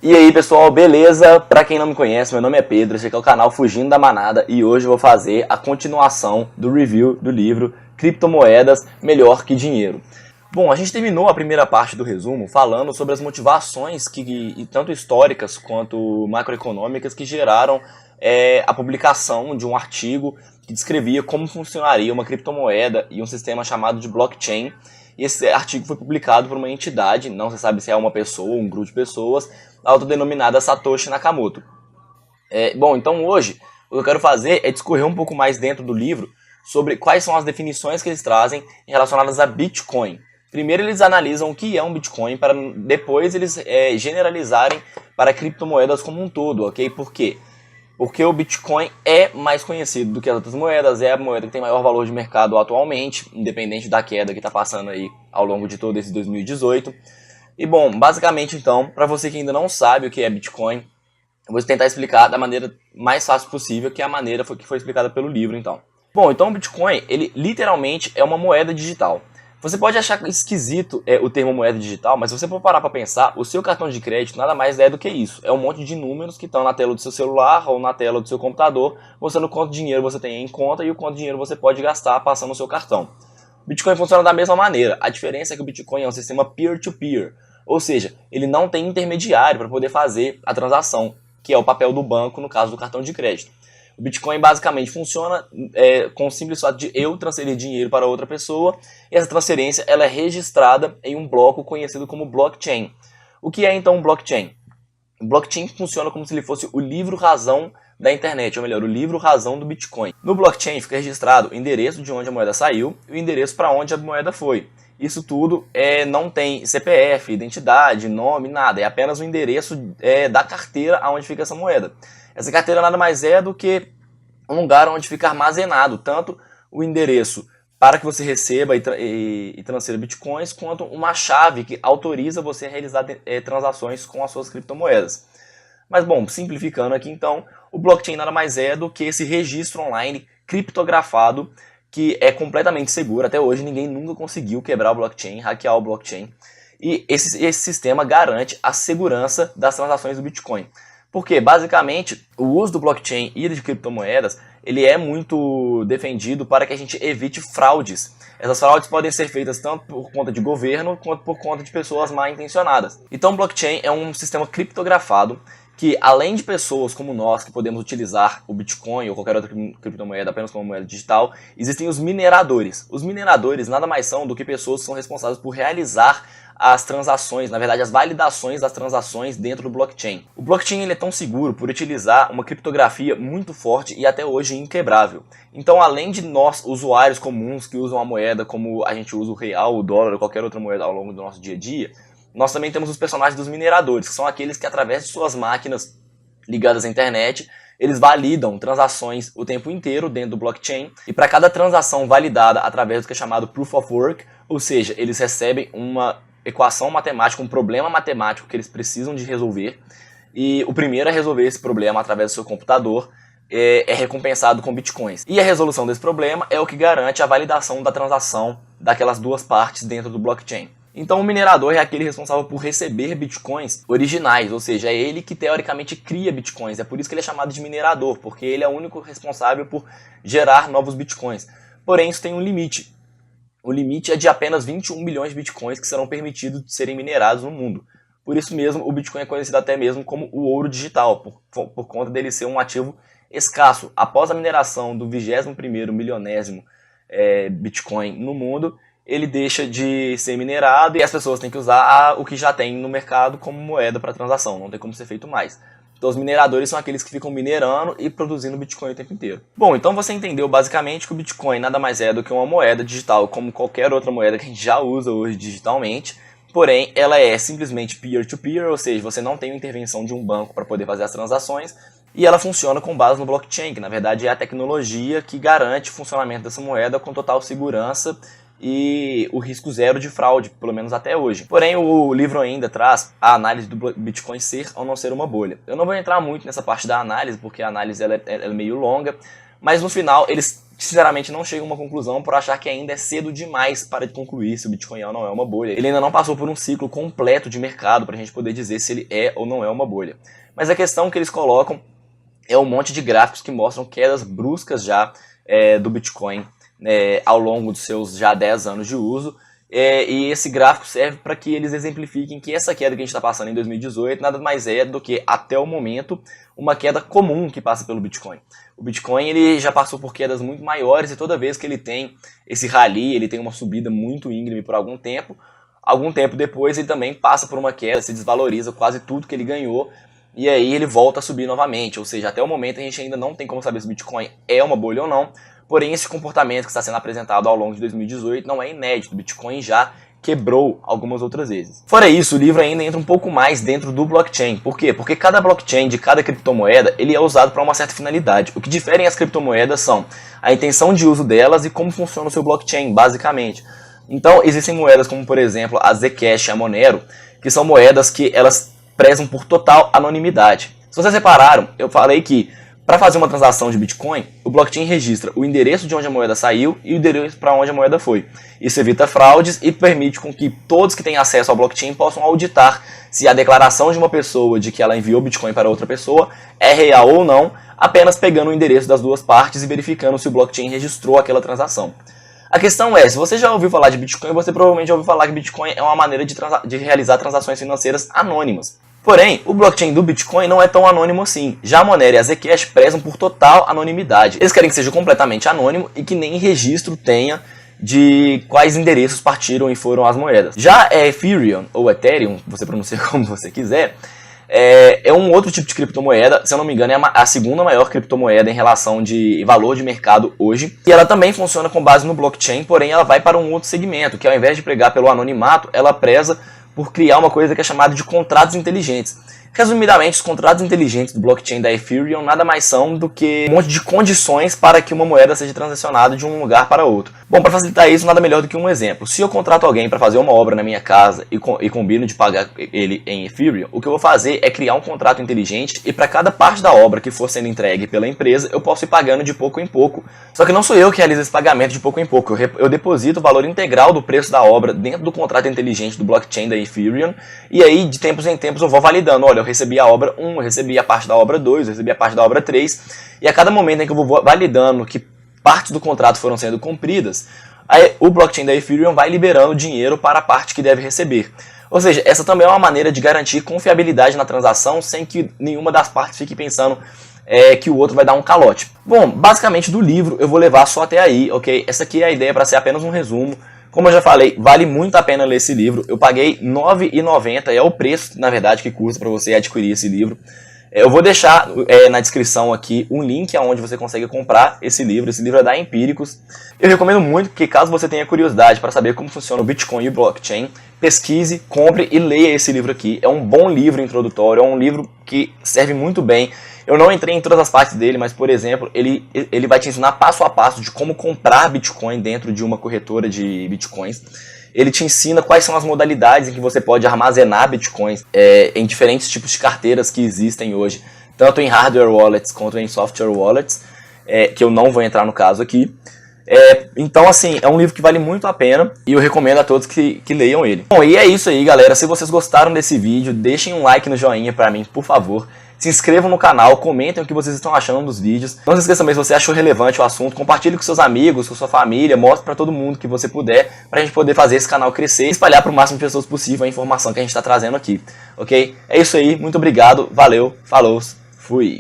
E aí pessoal, beleza? Pra quem não me conhece, meu nome é Pedro, esse aqui é o canal Fugindo da Manada e hoje eu vou fazer a continuação do review do livro Criptomoedas Melhor que Dinheiro. Bom, a gente terminou a primeira parte do resumo falando sobre as motivações tanto históricas quanto macroeconômicas que geraram a publicação de um artigo que descrevia como funcionaria uma criptomoeda e um sistema chamado de blockchain. E esse artigo foi publicado por uma entidade, não se sabe se é uma pessoa ou um grupo de pessoas, autodenominada Satoshi Nakamoto. Bom, então hoje o que eu quero fazer é discorrer um pouco mais dentro do livro sobre quais são as definições que eles trazem relacionadas a Bitcoin. Primeiro eles analisam o que é um Bitcoin, para depois eles generalizarem para criptomoedas como um todo, ok? Por quê? Porque o Bitcoin é mais conhecido do que as outras moedas, é a moeda que tem maior valor de mercado atualmente, independente da queda que está passando aí ao longo de todo esse 2018. E bom, basicamente então, para você que ainda não sabe o que é Bitcoin, eu vou tentar explicar da maneira mais fácil possível, que é a maneira que foi explicada pelo livro então. Bom, então o Bitcoin, ele literalmente é uma moeda digital. Você pode achar esquisito o termo moeda digital, mas se você for parar para pensar, o seu cartão de crédito nada mais é do que isso. É um monte de números que estão na tela do seu celular ou na tela do seu computador, mostrando quanto dinheiro você tem em conta e o quanto dinheiro você pode gastar passando o seu cartão. O Bitcoin funciona da mesma maneira. A diferença é que o Bitcoin é um sistema peer-to-peer, ou seja, ele não tem intermediário para poder fazer a transação, que é o papel do banco no caso do cartão de crédito. O Bitcoin basicamente funciona com o simples fato de eu transferir dinheiro para outra pessoa e essa transferência ela é registrada em um bloco conhecido como blockchain. O que é então um blockchain? O blockchain funciona como se ele fosse o livro-razão da internet, ou melhor, o livro-razão do Bitcoin. No blockchain fica registrado o endereço de onde a moeda saiu e o endereço para onde a moeda foi. Isso tudo não tem CPF, identidade, nome, nada. É apenas o endereço da carteira onde fica essa moeda. Essa carteira nada mais é do que um lugar onde fica armazenado tanto o endereço para que você receba e transfira bitcoins, quanto uma chave que autoriza você a realizar transações com as suas criptomoedas. Mas bom, simplificando aqui então, o blockchain nada mais é do que esse registro online criptografado que é completamente seguro. Até hoje ninguém nunca conseguiu quebrar o blockchain, hackear o blockchain. E esse sistema garante a segurança das transações do Bitcoin. Porque, basicamente, o uso do blockchain e de criptomoedas ele é muito defendido para que a gente evite fraudes. Essas fraudes podem ser feitas tanto por conta de governo quanto por conta de pessoas mal intencionadas. Então, o blockchain é um sistema criptografado que, além de pessoas como nós que podemos utilizar o Bitcoin ou qualquer outra criptomoeda apenas como moeda digital, existem os mineradores. Os mineradores nada mais são do que pessoas que são responsáveis por realizar as transações, na verdade as validações das transações dentro do blockchain. O blockchain ele é tão seguro por utilizar uma criptografia muito forte e até hoje inquebrável. Então, além de nós, usuários comuns que usam a moeda como a gente usa o real, o dólar ou qualquer outra moeda ao longo do nosso dia a dia, nós também temos os personagens dos mineradores, que são aqueles que através de suas máquinas ligadas à internet, eles validam transações o tempo inteiro dentro do blockchain, e para cada transação validada através do que é chamado Proof of Work, ou seja, eles recebem uma equação matemática, um problema matemático que eles precisam de resolver, e o primeiro a resolver esse problema através do seu computador é recompensado com bitcoins. E a resolução desse problema é o que garante a validação da transação daquelas duas partes dentro do blockchain. Então o minerador é aquele responsável por receber bitcoins originais, ou seja, é ele que teoricamente cria bitcoins. É por isso que ele é chamado de minerador, porque ele é o único responsável por gerar novos bitcoins. Porém, isso tem um limite. O limite é de apenas 21 bilhões de bitcoins que serão permitidos de serem minerados no mundo. Por isso mesmo, o Bitcoin é conhecido até mesmo como o ouro digital, por conta dele ser um ativo escasso. Após a mineração do 21º milionésimo Bitcoin no mundo, ele deixa de ser minerado e as pessoas têm que usar o que já tem no mercado como moeda para transação, não tem como ser feito mais. Então os mineradores são aqueles que ficam minerando e produzindo Bitcoin o tempo inteiro. Bom, então você entendeu basicamente que o Bitcoin nada mais é do que uma moeda digital, como qualquer outra moeda que a gente já usa hoje digitalmente, porém ela é simplesmente peer-to-peer, ou seja, você não tem a intervenção de um banco para poder fazer as transações, e ela funciona com base no blockchain, que na verdade é a tecnologia que garante o funcionamento dessa moeda com total segurança e o risco zero de fraude, pelo menos até hoje. Porém, o livro ainda traz a análise do Bitcoin ser ou não ser uma bolha. Eu não vou entrar muito nessa parte da análise, porque a análise ela é meio longa, mas no final eles sinceramente não chego a uma conclusão por achar que ainda é cedo demais para concluir se o Bitcoin é ou não é uma bolha. Ele ainda não passou por um ciclo completo de mercado para a gente poder dizer se ele é ou não é uma bolha. Mas a questão que eles colocam é um monte de gráficos que mostram quedas bruscas já do Bitcoin ao longo dos seus já 10 anos de uso. E esse gráfico serve para que eles exemplifiquem que essa queda que a gente está passando em 2018 nada mais é do que, até o momento, uma queda comum que passa pelo Bitcoin. O Bitcoin ele já passou por quedas muito maiores e toda vez que ele tem esse rally, ele tem uma subida muito íngreme por algum tempo depois ele também passa por uma queda, se desvaloriza quase tudo que ele ganhou e aí ele volta a subir novamente. Ou seja, até o momento a gente ainda não tem como saber se o Bitcoin é uma bolha ou não. Porém, esse comportamento que está sendo apresentado ao longo de 2018 não é inédito. O Bitcoin já quebrou algumas outras vezes. Fora isso, o livro ainda entra um pouco mais dentro do blockchain. Por quê? Porque cada blockchain de cada criptomoeda ele é usado para uma certa finalidade. O que diferem as criptomoedas são a intenção de uso delas e como funciona o seu blockchain, basicamente. Então, existem moedas como, por exemplo, a Zcash e a Monero, que são moedas que elas prezam por total anonimidade. Se vocês repararam, eu falei que para fazer uma transação de Bitcoin, o blockchain registra o endereço de onde a moeda saiu e o endereço para onde a moeda foi. Isso evita fraudes e permite com que todos que têm acesso ao blockchain possam auditar se a declaração de uma pessoa de que ela enviou Bitcoin para outra pessoa é real ou não, apenas pegando o endereço das duas partes e verificando se o blockchain registrou aquela transação. A questão é, se você já ouviu falar de Bitcoin, você provavelmente já ouviu falar que Bitcoin é uma maneira de realizar transações financeiras anônimas. Porém, o blockchain do Bitcoin não é tão anônimo assim. Já a Monero e a Zcash prezam por total anonimidade. Eles querem que seja completamente anônimo e que nem registro tenha de quais endereços partiram e foram as moedas. Já a Ethereum, ou Ethereum, você pronuncia como você quiser, é um outro tipo de criptomoeda, se eu não me engano é a segunda maior criptomoeda em relação de valor de mercado hoje. E ela também funciona com base no blockchain, porém ela vai para um outro segmento, que ao invés de pregar pelo anonimato, ela preza por criar uma coisa que é chamada de contratos inteligentes. Resumidamente, os contratos inteligentes do blockchain da Ethereum nada mais são do que um monte de condições para que uma moeda seja transacionada de um lugar para outro. Bom, para facilitar isso, nada melhor do que um exemplo. Se eu contrato alguém para fazer uma obra na minha casa e combino de pagar ele em Ethereum, o que eu vou fazer é criar um contrato inteligente e para cada parte da obra que for sendo entregue pela empresa, eu posso ir pagando de pouco em pouco. Só que não sou eu que realizo esse pagamento de pouco em pouco. Eu deposito o valor integral do preço da obra dentro do contrato inteligente do blockchain da Ethereum e aí, de tempos em tempos, eu vou validando. Olha, eu recebi a obra 1, eu recebi a parte da obra 2, eu recebi a parte da obra 3, e a cada momento em que eu vou validando que partes do contrato foram sendo cumpridas, aí o blockchain da Ethereum vai liberando dinheiro para a parte que deve receber. Ou seja, essa também é uma maneira de garantir confiabilidade na transação sem que nenhuma das partes fique pensando que o outro vai dar um calote. Bom, basicamente do livro eu vou levar só até aí, ok? Essa aqui é a ideia para ser apenas um resumo. Como eu já falei, vale muito a pena ler esse livro. Eu paguei R$ 9,90, é o preço, na verdade, que custa para você adquirir esse livro. Eu vou deixar na descrição aqui um link onde você consegue comprar esse livro. Esse livro é da Empíricos. Eu recomendo muito que, caso você tenha curiosidade para saber como funciona o Bitcoin e o blockchain, pesquise, compre e leia esse livro aqui. É um bom livro introdutório, é um livro que serve muito bem. Eu não entrei em todas as partes dele, mas, por exemplo, ele vai te ensinar passo a passo de como comprar Bitcoin dentro de uma corretora de Bitcoins. Ele te ensina quais são as modalidades em que você pode armazenar Bitcoins em diferentes tipos de carteiras que existem hoje, tanto em hardware wallets quanto em software wallets, que eu não vou entrar no caso aqui. Então, assim, é um livro que vale muito a pena e eu recomendo a todos que leiam ele. Bom, e é isso aí, galera. Se vocês gostaram desse vídeo, deixem um like no joinha pra mim, por favor. Se inscrevam no canal, comentem o que vocês estão achando dos vídeos. Não se esqueça também, se você achou relevante o assunto, compartilhe com seus amigos, com sua família, mostre pra todo mundo que você puder, pra gente poder fazer esse canal crescer e espalhar pro máximo de pessoas possível a informação que a gente tá trazendo aqui, ok? É isso aí, muito obrigado, valeu, falou, fui!